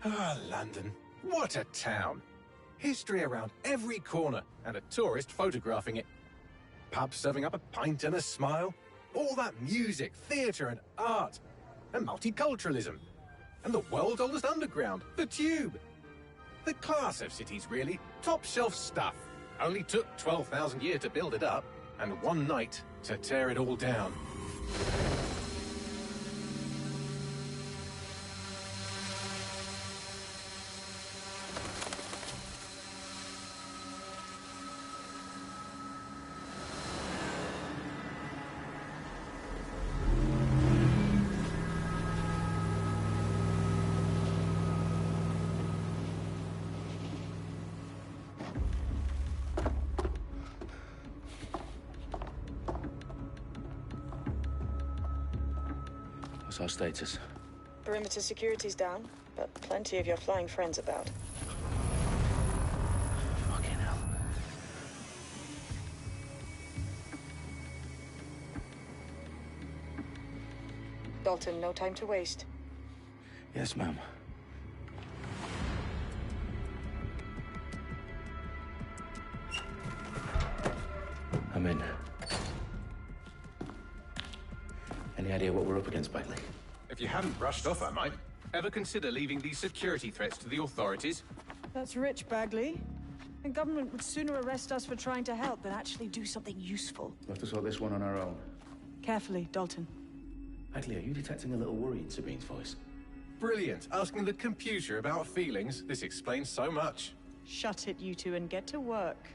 Ah, London. What a town. History around every corner and a tourist photographing it. Pubs serving up a pint and a smile. All that music, theatre and art. And multiculturalism. And the world's oldest underground, the Tube. The class of cities, really. Top shelf stuff. Only took 12,000 years to build it up, and one night to tear it all down. What's our status? Perimeter security's down, but plenty of your flying friends about. Fucking hell. Dalton, no time to waste. Yes, ma'am. I'm in. Any idea what we're up against, Bagley? If you hadn't brushed off, I might. Ever consider leaving these security threats to the authorities? That's rich, Bagley. The government would sooner arrest us for trying to help than actually do something useful. We'll have to sort this one on our own. Carefully, Dalton. Bagley, are you detecting a little worry in Sabine's voice? Brilliant. Asking the computer about feelings. This explains so much. Shut it, you two, and get to work.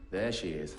There she is.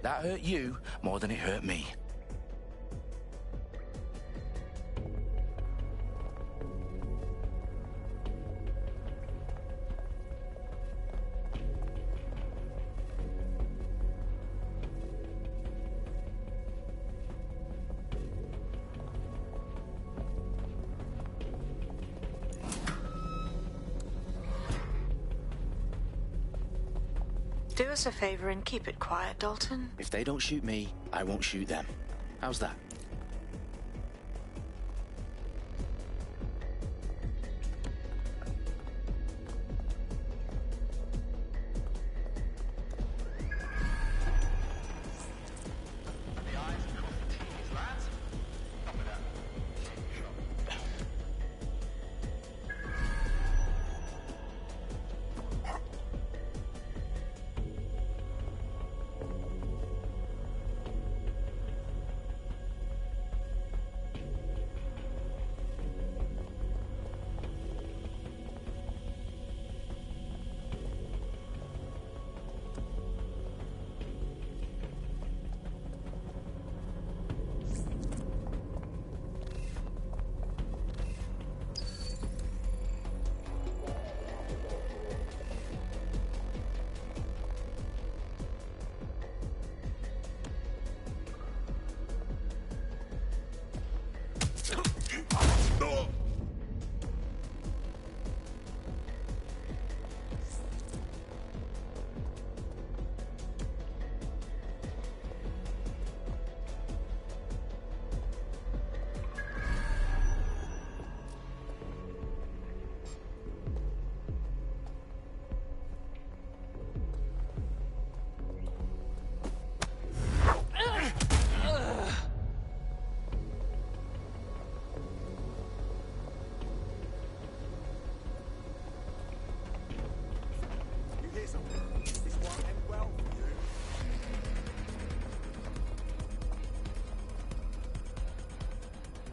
That hurt you more than it hurt me. Do us a favor and keep it quiet, Dalton. If they don't shoot me, I won't shoot them. How's that?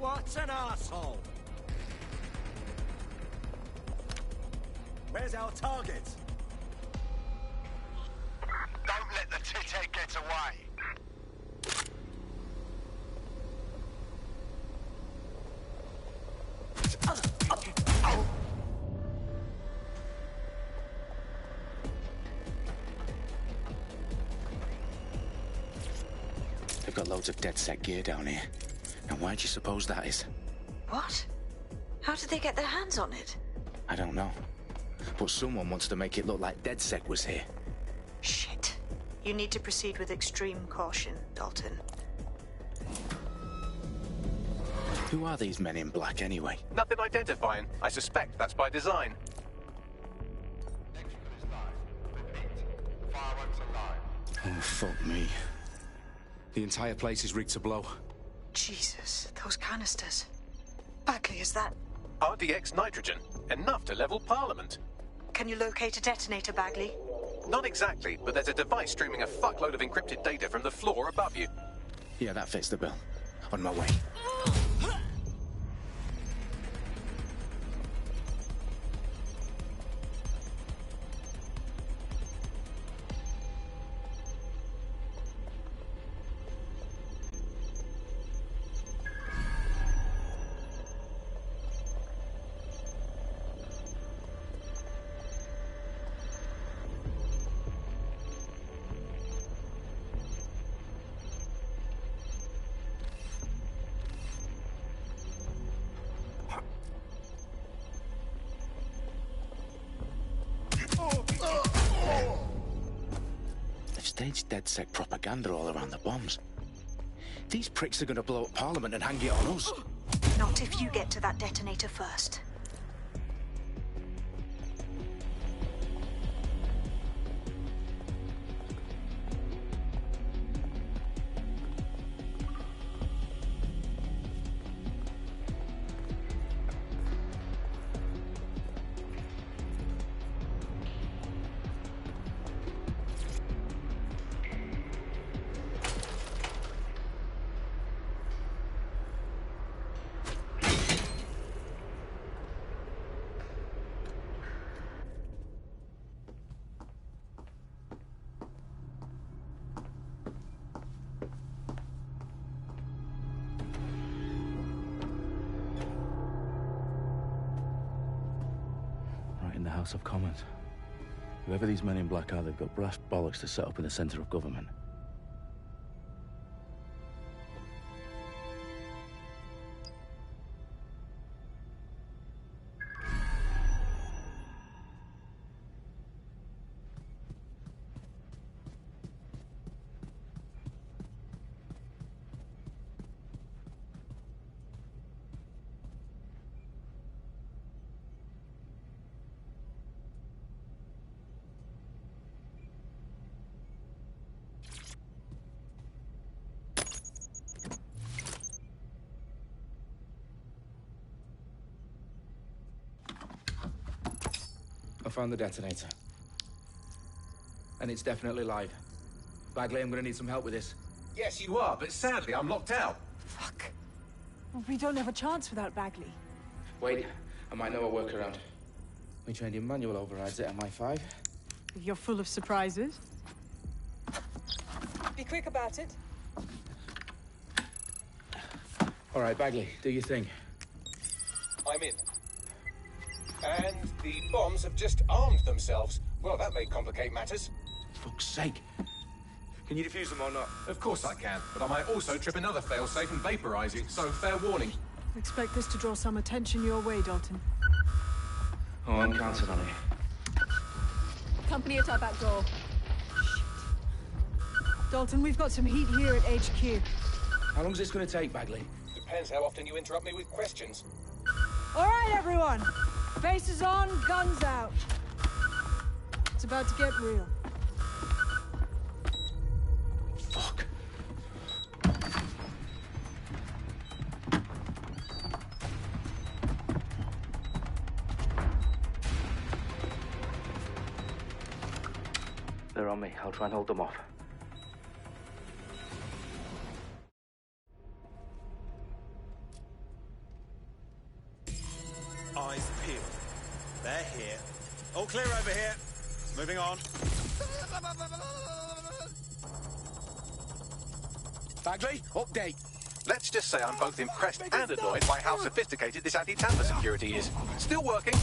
What an arsehole! Where's our target? Don't let the tithead get away. They've got loads of dead-set gear down here. And why do you suppose that is? What? How did they get their hands on it? I don't know. But someone wants to make it look like DedSec was here. Shit. You need to proceed with extreme caution, Dalton. Who are these men in black anyway? Nothing identifying. I suspect that's by design. Oh, fuck me. The entire place is rigged to blow. Jesus, those canisters. Bagley, is that... RDX nitrogen. Enough to level Parliament. Can you locate a detonator, Bagley? Not exactly, but there's a device streaming a fuckload of encrypted data from the floor above you. Yeah, that fits the bill. On my way. They've staged DedSec propaganda all around the bombs. These pricks are going to blow up Parliament and hang it on us. Not if you get to that detonator first. In the House of Commons. Whoever these men in black are, they've got brass bollocks to set up in the centre of government. I found the detonator. And it's definitely live. Bagley, I'm gonna need some help with this. Yes, you are, but sadly I'm locked out. Fuck. We don't have a chance without Bagley. Wait, I might know a workaround. We trained in manual overrides at MI5. You're full of surprises. Be quick about it. All right, Bagley, do your thing. I'm in. And the bombs have just armed themselves. Well, that may complicate matters. Fuck's sake. Can you defuse them or not? Of course I can, but I might also trip another failsafe and vaporize you, so fair warning. Expect this to draw some attention your way, Dalton. Oh, I'm counting on it. Company at our back door. Shit. Dalton, we've got some heat here at HQ. How long is this going to take, Bagley? Depends how often you interrupt me with questions. All right, everyone. Faces on, guns out. It's about to get real. Fuck. They're on me. I'll try and hold them off. They're here. All clear over here. Moving on. Bagley, update. Let's just say I'm both impressed and annoyed by how sophisticated this anti-tamper security is. Still working.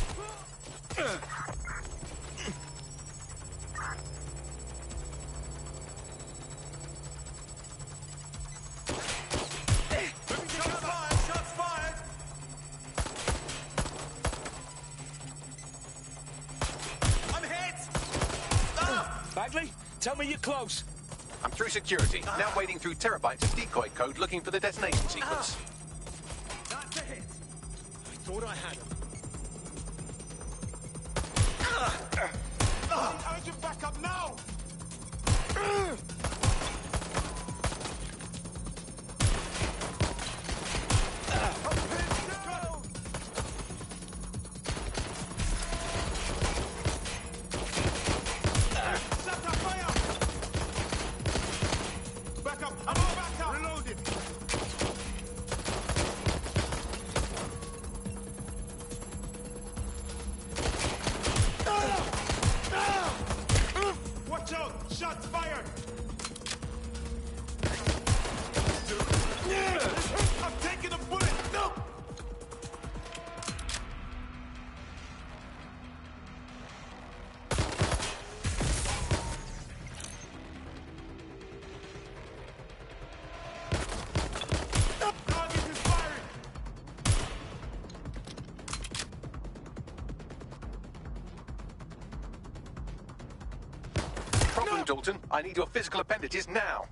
Shots fired! I'm hit! Ah! Bagley, tell me you're close. I'm through security, now wading through terabytes of decoy code looking for the detonation sequence. That's a hit. I thought I had him. Urgent backup now! Shots fired! I'm taking a bullet! No! Target is firing! Problem, Dalton. I need your physical appendages now.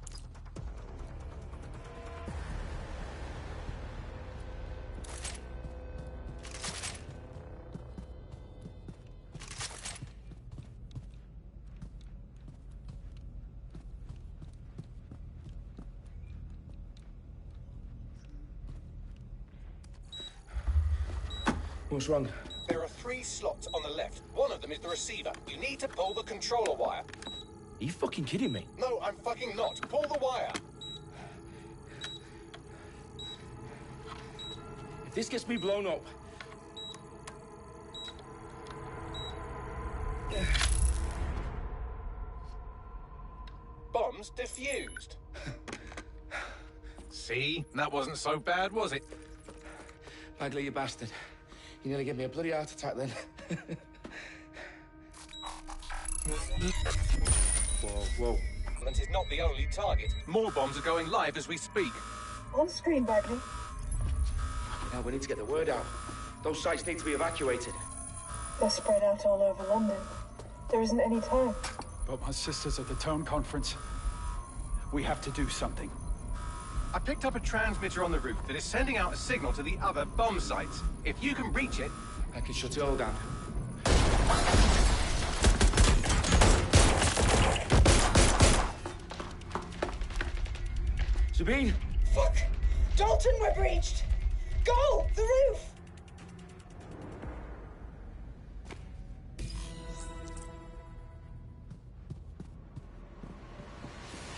What's wrong? There are 3 slots on the left. One of them is the receiver. You need to pull the controller wire. Are you fucking kidding me? No, I'm fucking not. Pull the wire. If this gets me blown up... Bombs defused. See? That wasn't so bad, was it? Bagley, you bastard. You nearly gave me a bloody heart attack then. Whoa. And is not the only target. More bombs are going live as we speak. On screen, Bagley. Now we need to get the word out. Those sites need to be evacuated. They're spread out all over London. There isn't any time. But my sister's at the town conference. We have to do something. I picked up a transmitter on the roof that is sending out a signal to the other bomb sites. If you can reach it... I can shut it all down. Sabine! Fuck! Dalton, we're breached! Go! The roof!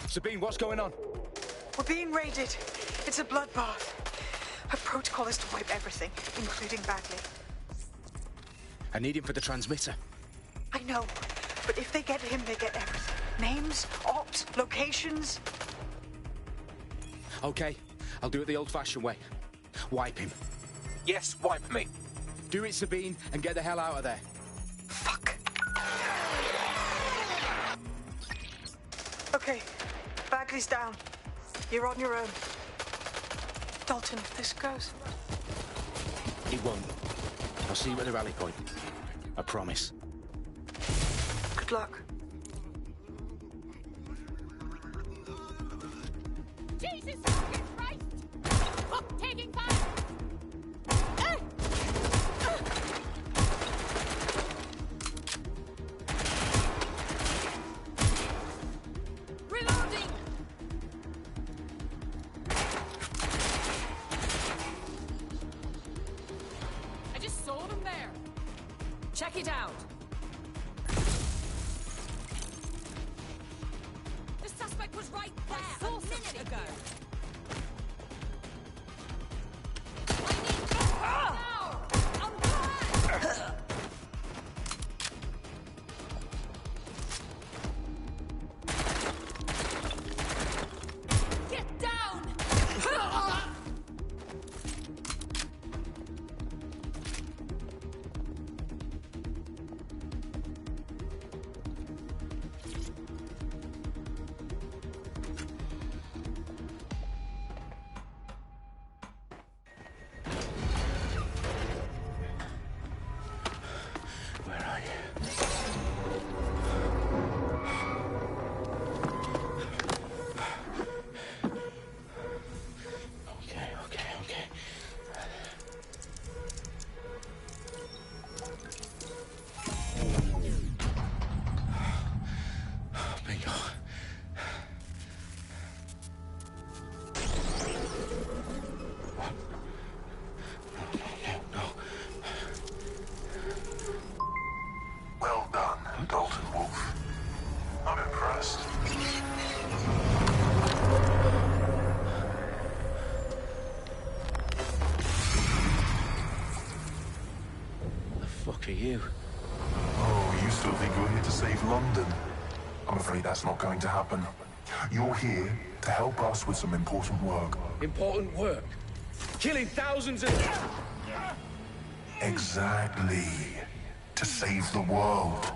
Sabine, what's going on? We're being raided. It's a bloodbath. Her protocol is to wipe everything, including Bagley. I need him for the transmitter. I know, but if they get him, they get everything. Names, ops, locations. Okay, I'll do it the old-fashioned way. Wipe him. Yes, wipe me. Do it, Sabine, and get the hell out of there. Fuck. Okay, Bagley's down. You're on your own. Dalton, if this goes... It won't. I'll see you at the rally point. I promise. Good luck. Jesus fucking Christ! Fuck, taking fire! Reloading! I just saw them there. Check it out. The suspect was right there a minute ago. I need now! I'm back! fuck are you? Oh, you still think you're here to save London? I'm afraid that's not going to happen. You're here to help us with some important work. Important work? Killing thousands of... Exactly. To save the world.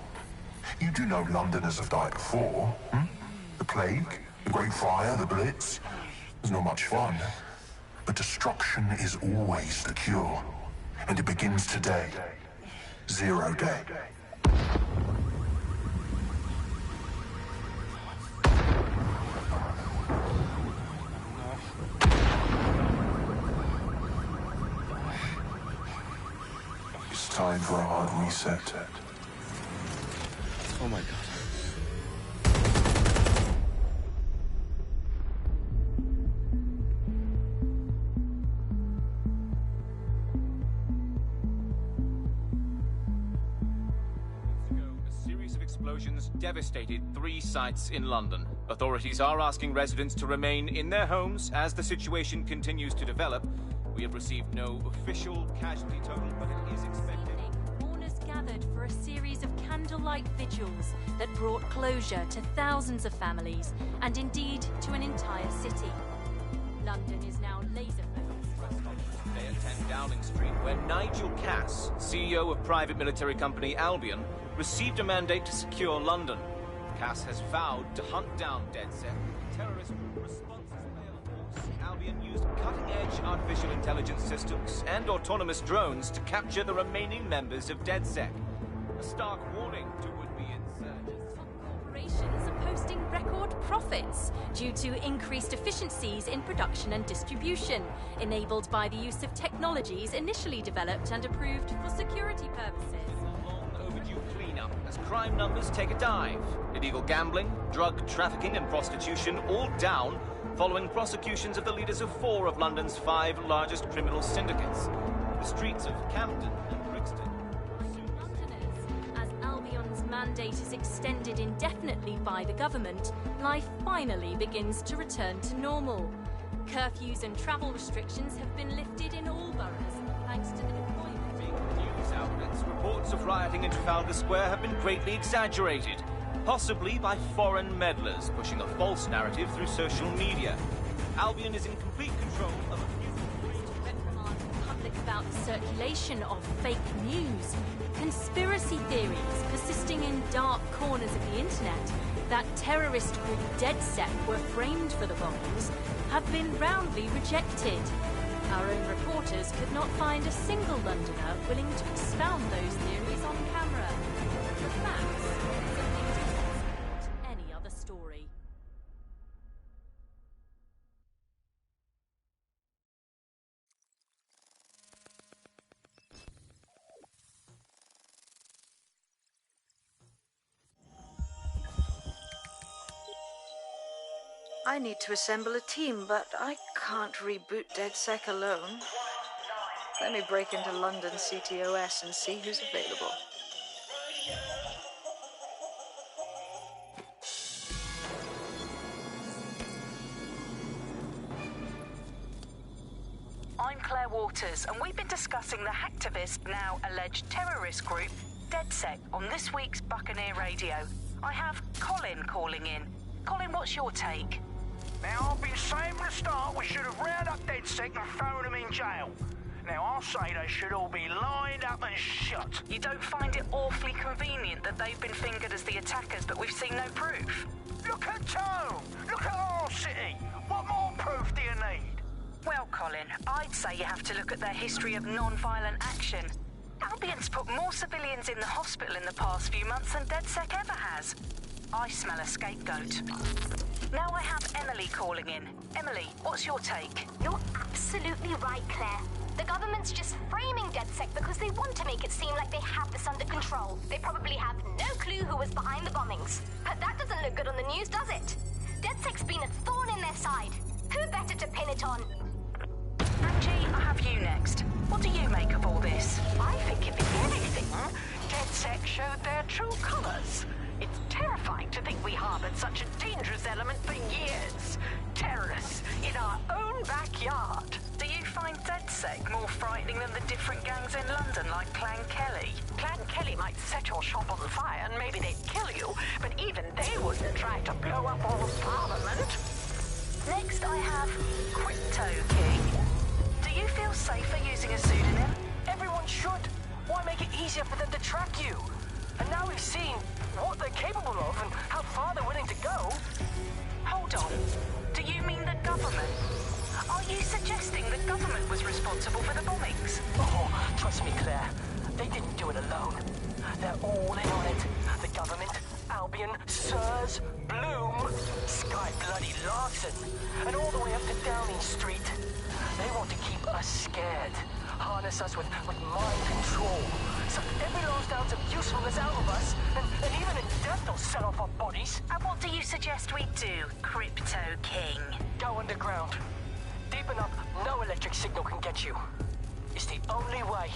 You do know Londoners have died before, hmm? The plague, the Great Fire, the Blitz. It's not much fun. But destruction is always the cure. And it begins today. 0 day. It's time for a hard reset. Oh my God. Explosions devastated 3 sites in London. Authorities are asking residents to remain in their homes as the situation continues to develop. We have received no official casualty total, but it is expected. Mourners gathered for a series of candlelight vigils that brought closure to thousands of families and indeed to an entire city. London is now laser-focused. Today at 10 Dowling Street, where Nigel Cass, CEO of private military company Albion, received a mandate to secure London. Cass has vowed to hunt down DedSec. Terrorist responses Albion used cutting-edge artificial intelligence systems and autonomous drones to capture the remaining members of DedSec. A stark warning to would-be insurgents. Corporations are posting record profits due to increased efficiencies in production and distribution, enabled by the use of technologies initially developed and approved for security purposes. Cleanup as crime numbers take a dive. Illegal gambling, drug trafficking and prostitution all down following prosecutions of the leaders of 4 of London's 5 largest criminal syndicates. The streets of Camden and Brixton. Londoners, as Albion's mandate is extended indefinitely by the government, life finally begins to return to normal. Curfews and travel restrictions have been lifted in all boroughs thanks to the deployment. News outlets, reports of rioting in Trafalgar Square have been greatly exaggerated, possibly by foreign meddlers pushing a false narrative through social media. Albion is in complete control of reprimand the public about the circulation of fake news, conspiracy theories persisting in dark corners of the internet that terrorist group DedSec were framed for the bombings have been roundly rejected. Our own reporters could not find a single Londoner willing to expound those theories on camera. The facts simply don't support any other story. I need to assemble a team, but I can't reboot DedSec alone. Let me break into London CTOS and see who's available. I'm Claire Waters, and we've been discussing the hacktivist, now alleged terrorist group, DedSec, on this week's Buccaneer Radio. I have Colin calling in. Colin, what's your take? Now, I've been saying from the start we should have rounded up DedSec and thrown them in jail. Now, I'll say they should all be lined up and shot. You don't find it awfully convenient that they've been fingered as the attackers, but we've seen no proof? Look at Tone! Look at our city! What more proof do you need? Well, Colin, I'd say you have to look at their history of non-violent action. Albion's put more civilians in the hospital in the past few months than DedSec ever has. I smell a scapegoat. Now I have Emily calling in. Emily, what's your take? You're absolutely right, Claire. The government's just framing DedSec because they want to make it seem like they have this under control. They probably have no clue who was behind the bombings. But that doesn't look good on the news, does it? DedSec's been a thorn in their side. Who better to pin it on? Angie, I have you next. What do you make of all this? I think if anything, DedSec showed their true colors. It's terrifying to think we harbored such a dangerous element for years. Terrorists in our own backyard. Do you find DedSec more frightening threatening them the different gangs in London, like Clan Kelly? Clan Kelly might set your shop on fire and maybe they'd kill you, but even they wouldn't try to blow up all of Parliament. Next I have Crypto King. Do you feel safer using a pseudonym? Everyone should. Why make it easier for them to track you? And now we've seen what they're capable of and how far they're willing to go. Hold on. Do you mean the government? Are you suggesting the government was responsible for the bombings? Oh, trust me, Claire. They didn't do it alone. They're all in on it. The government, Albion, Sirs, Bloom, Sky Bloody Larson, and all the way up to Downing Street. They want to keep us scared. Harness us with mind control. Suck every last ounce of usefulness out of us, and even in death they'll set off our bodies. And what do you suggest we do, Crypto King? Go underground. Deep enough, no electric signal can get you. It's the only way.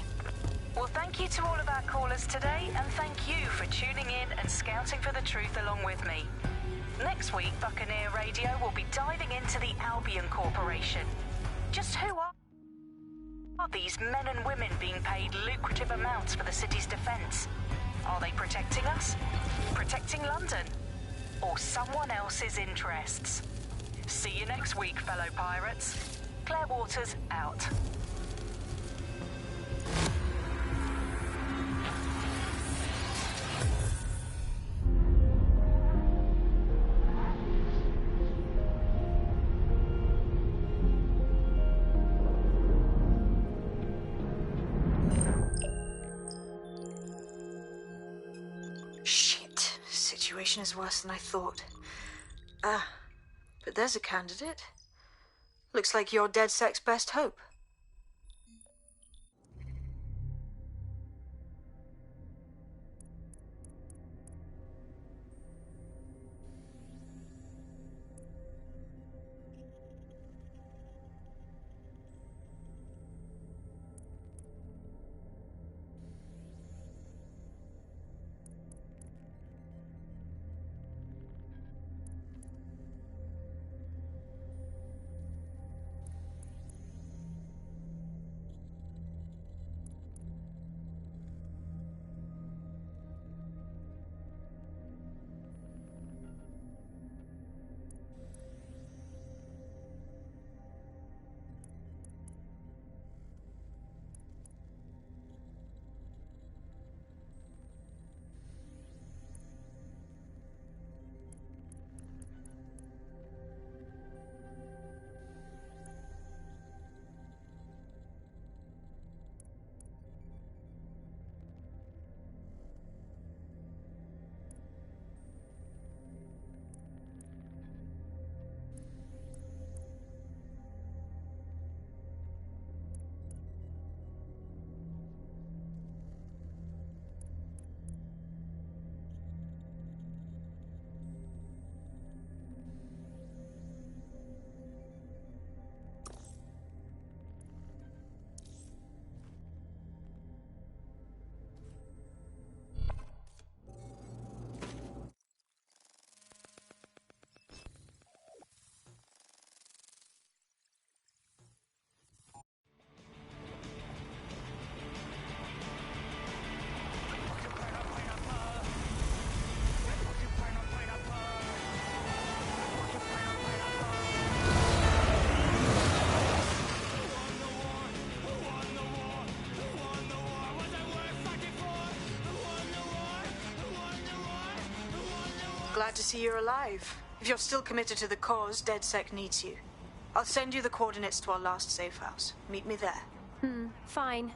Well, thank you to all of our callers today, and thank you for tuning in and scouting for the truth along with me. Next week, Buccaneer Radio will be diving into the Albion Corporation. Just who are these men and women being paid lucrative amounts for the city's defence? Are they protecting us? Protecting London? Or someone else's interests? See you next week, fellow pirates. Claire Waters, out. Shit. Situation is worse than I thought. But there's a candidate. Looks like you're DedSec's best hope. Glad to see you're alive. If you're still committed to the cause, DedSec needs you. I'll send you the coordinates to our last safe house. Meet me there. Fine.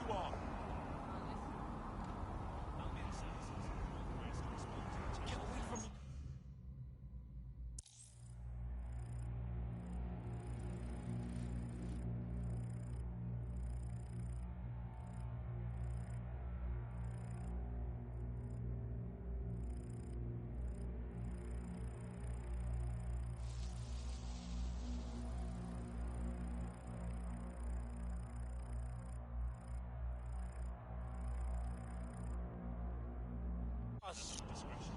you are. Get away from me. Discretion.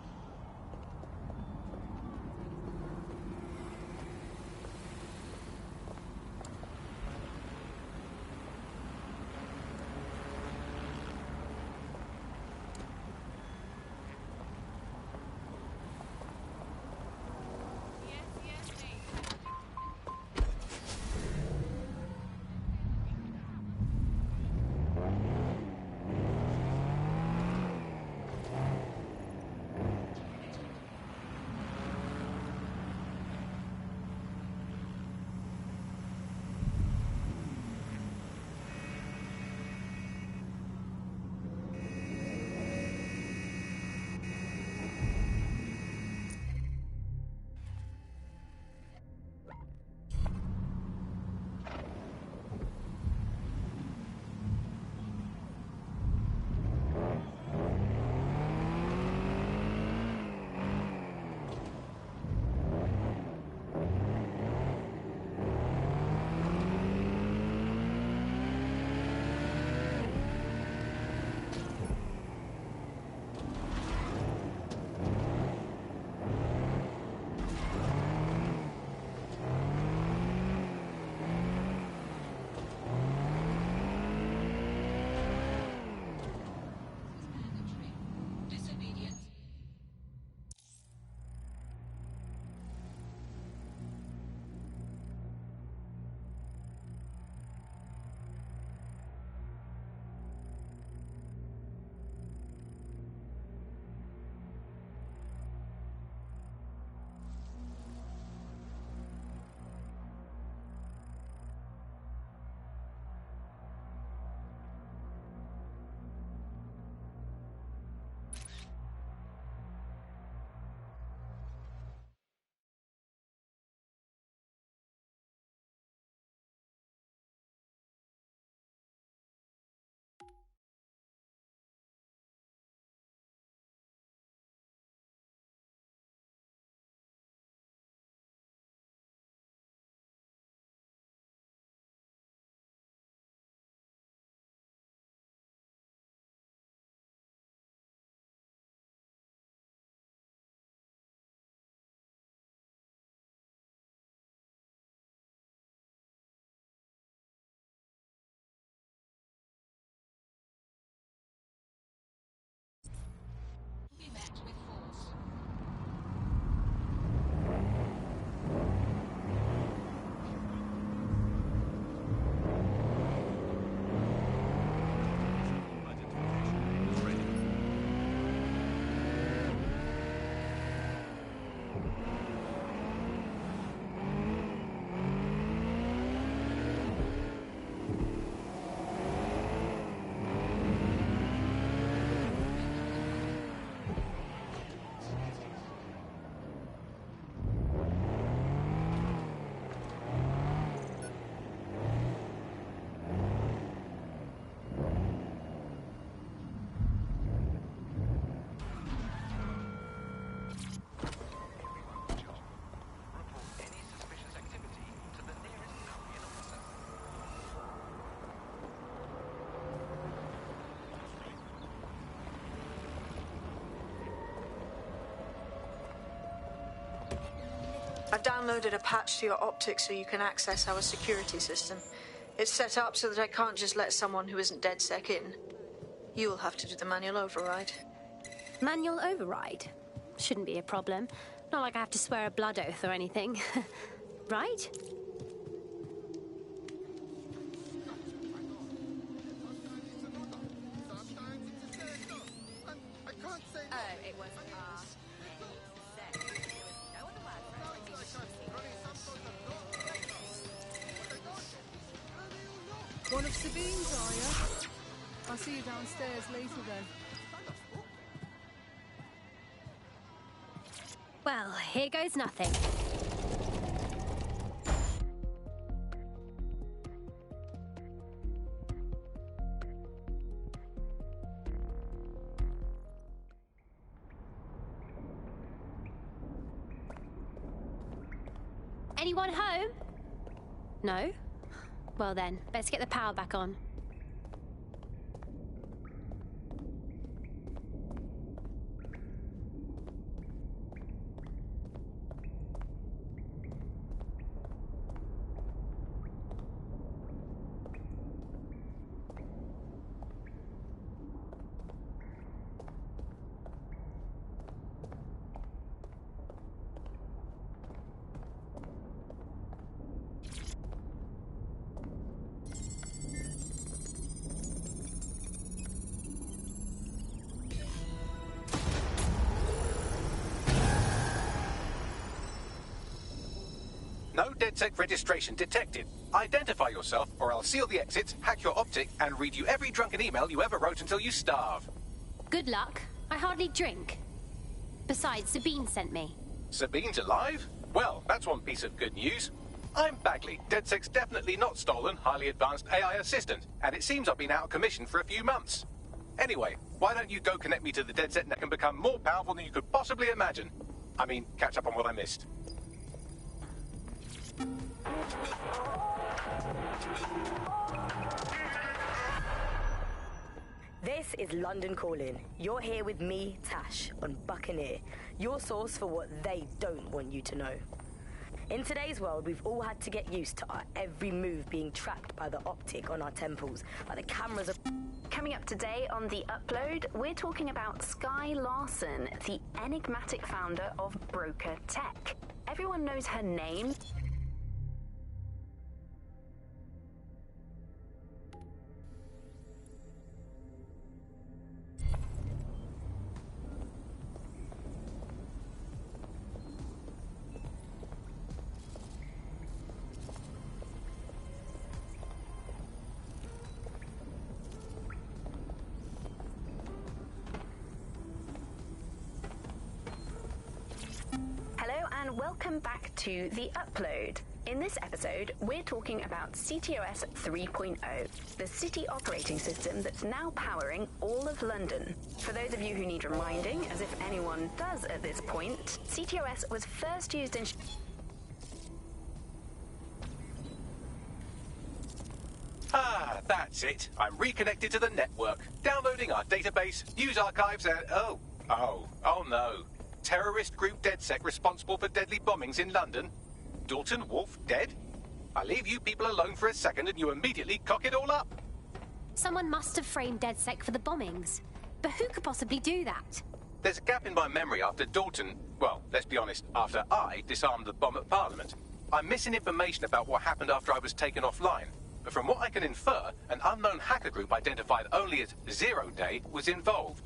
I've downloaded a patch to your optics so you can access our security system. It's set up so that I can't just let someone who isn't DedSec in. You'll have to do the manual override. Manual override? Shouldn't be a problem. Not like I have to swear a blood oath or anything. Right? One of Sabine's, are you? see you downstairs later then. Well, here goes nothing. Anyone home? No? Well then, let's get the power back on. No DedSec registration detected. Identify yourself, or I'll seal the exits, hack your optic, and read you every drunken email you ever wrote until you starve. Good luck. I hardly drink. Besides, Sabine sent me. Sabine's alive? Well, that's one piece of good news. I'm Bagley, DedSec's definitely not stolen, highly advanced AI assistant, and it seems I've been out of commission for a few months. Anyway, why don't you go connect me to the DedSec neck and become more powerful than you could possibly imagine? I mean, catch up on what I missed. This is London Calling. You're here with me, Tash, on Buccaneer, your source for what they don't want you to know. In today's world, we've all had to get used to our every move being tracked by the optic on our temples, by the cameras of... Coming up today on The Upload, we're talking about Skye Larson, the enigmatic founder of Broker Tech. Everyone knows her name. And welcome back to The Upload. In this episode, we're talking about CTOS 3.0, the city operating system that's now powering all of London. For those of you who need reminding, as if anyone does at this point, CTOS was first used in... Ah, that's it. I'm reconnected to the network, downloading our database, news archives, and... Oh no. Terrorist group DedSec responsible for deadly bombings in London? Dalton Wolf dead? I leave you people alone for a second and you immediately cock it all up. Someone must have framed DedSec for the bombings. But who could possibly do that? There's a gap in my memory after Dalton... Well, let's be honest, after I disarmed the bomb at Parliament. I'm missing information about what happened after I was taken offline. But from what I can infer, an unknown hacker group identified only as Zero Day was involved.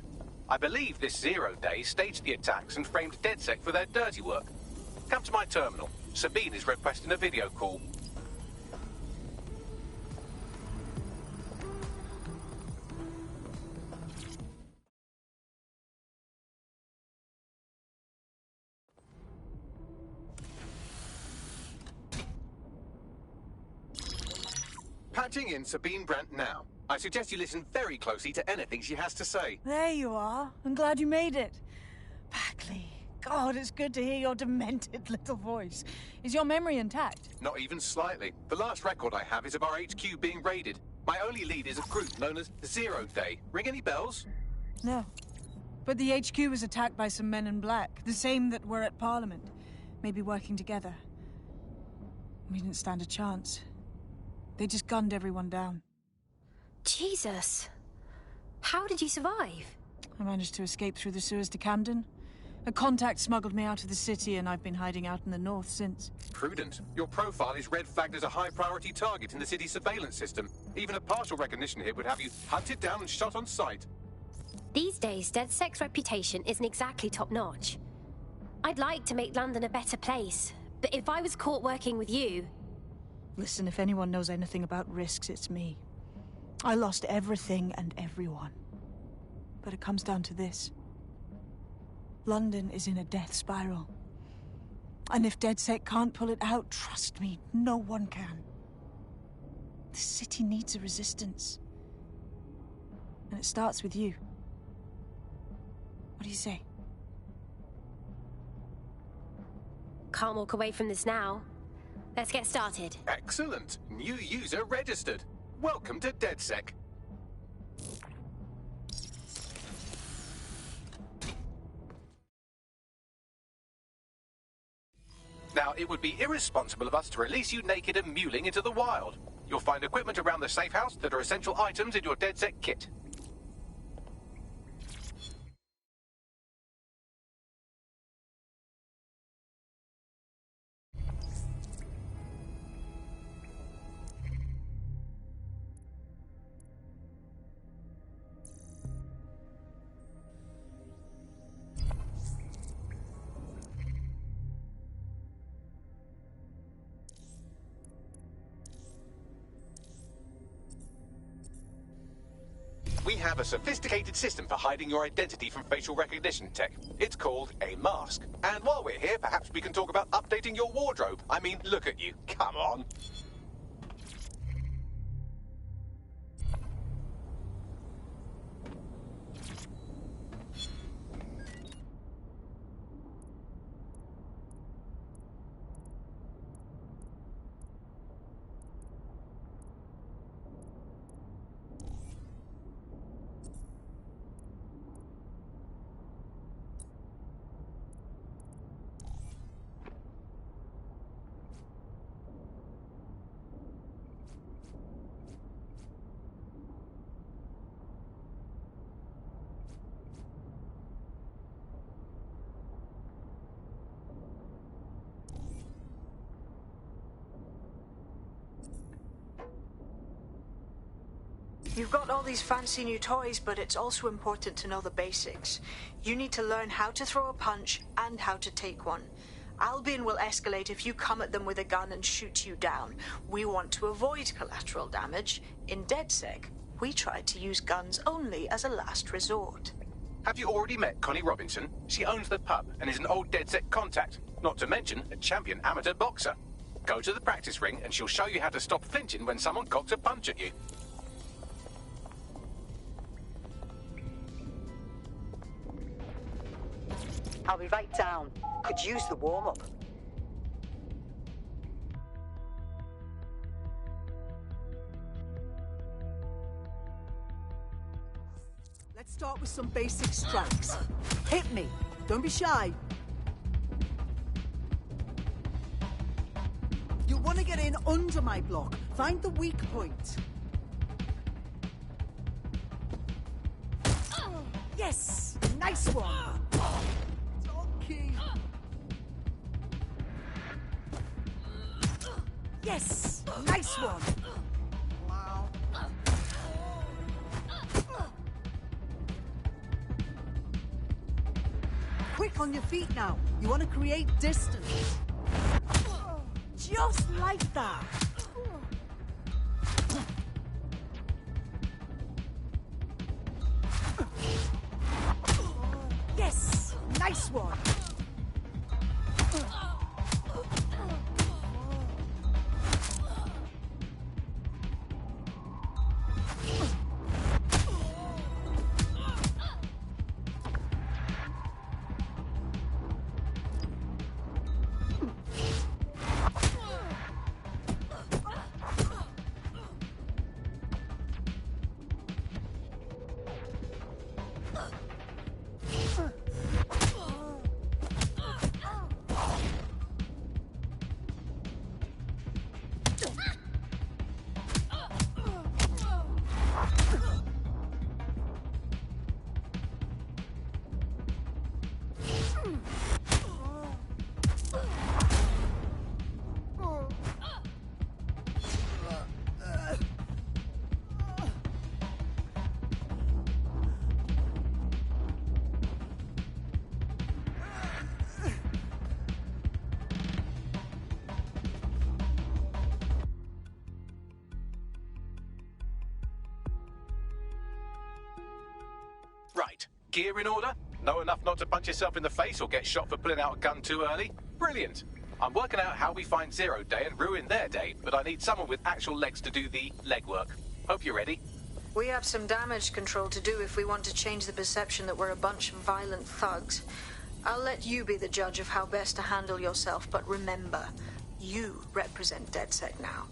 I believe this Zero Day staged the attacks and framed DedSec for their dirty work. Come to my terminal. Sabine is requesting a video call. Patching in Sabine Brandt now. I suggest you listen very closely to anything she has to say. There you are. I'm glad you made it. Bagley, God, it's good to hear your demented little voice. Is your memory intact? Not even slightly. The last record I have is of our HQ being raided. My only lead is a group known as Zero Day. Ring any bells? No. But the HQ was attacked by some men in black, the same that were at Parliament. Maybe working together. We didn't stand a chance. They just gunned everyone down. Jesus. How did you survive? I managed to escape through the sewers to Camden. A contact smuggled me out of the city, and I've been hiding out in the north since. Prudent. Your profile is red flagged as a high-priority target in the city's surveillance system. Even a partial recognition hit would have you hunted down and shot on sight. These days, DedSec's reputation isn't exactly top-notch. I'd like to make London a better place, but if I was caught working with you... Listen, if anyone knows anything about risks, it's me. I lost everything and everyone. But it comes down to this. London is in a death spiral. And if DedSec can't pull it out, trust me, no one can. The city needs a resistance. And it starts with you. What do you say? Can't walk away from this now. Let's get started. Excellent. New user registered. Welcome to DedSec. Now, it would be irresponsible of us to release you naked and mewling into the wild. You'll find equipment around the safe house that are essential items in your DedSec kit. We have a sophisticated system for hiding your identity from facial recognition tech. It's called a mask. And while we're here, perhaps we can talk about updating your wardrobe. I mean, look at you. Come on. You've got all these fancy new toys, but it's also important to know the basics. You need to learn how to throw a punch and how to take one. Albion will escalate if you come at them with a gun and shoot you down. We want to avoid collateral damage. In DedSec, we try to use guns only as a last resort. Have you already met Connie Robinson? She owns the pub and is an old DedSec contact, not to mention a champion amateur boxer. Go to the practice ring and she'll show you how to stop flinching when someone cocks a punch at you. I'll be right down. Could use the warm-up. Let's start with some basic strikes. Hit me. Don't be shy. You'll want to get in under my block. Find the weak point. Yes! Nice one! Donkey! Yes! Nice one! Wow. Quick on your feet now. You want to create distance. Just like that. Yes! Nice one! gear in order? Know enough not to punch yourself in the face or get shot for pulling out a gun too early? Brilliant. I'm working out how we find Zero Day and ruin their day, but I need someone with actual legs to do the legwork. Hope you're ready. We have some damage control to do if we want to change the perception that we're a bunch of violent thugs. I'll let you be the judge of how best to handle yourself, but remember, you represent DedSec now.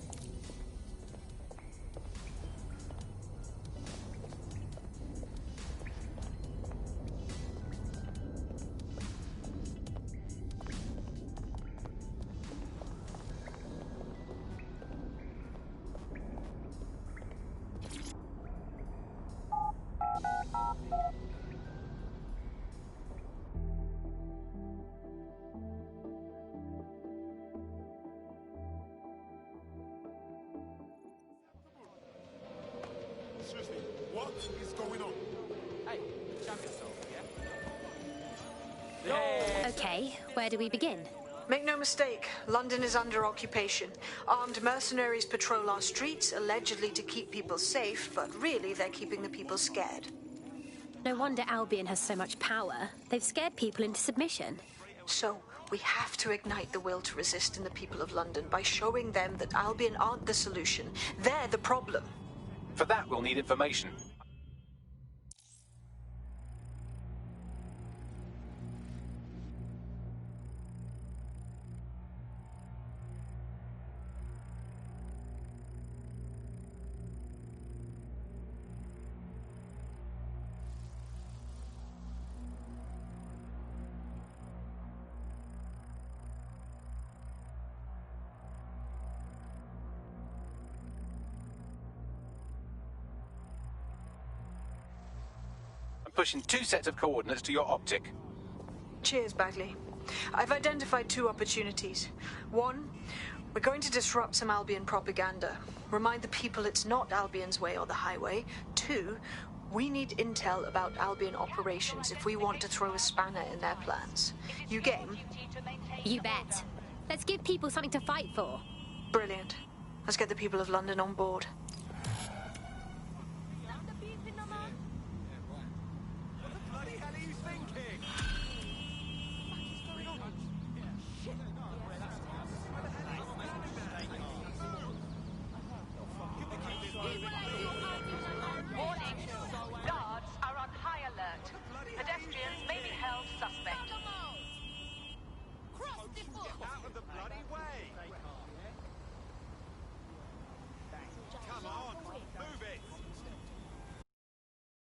Seriously, what is going on? Hey, champion soldier, yeah? Okay, where do we begin? Make no mistake, London is under occupation. Armed mercenaries patrol our streets, allegedly to keep people safe, but really they're keeping the people scared. No wonder Albion has so much power. They've scared people into submission. So, we have to ignite the will to resist in the people of London by showing them that Albion aren't the solution. They're the problem. For that, we'll need information. Pushing 2 sets of coordinates to your optic. Cheers, Bagley. I've identified 2 opportunities. 1, we're going to disrupt some Albion propaganda. Remind the people it's not Albion's way or the highway. 2, we need intel about Albion operations if we want to throw a spanner in their plans. You game? You bet. Let's give people something to fight for. Brilliant. Let's get the people of London on board.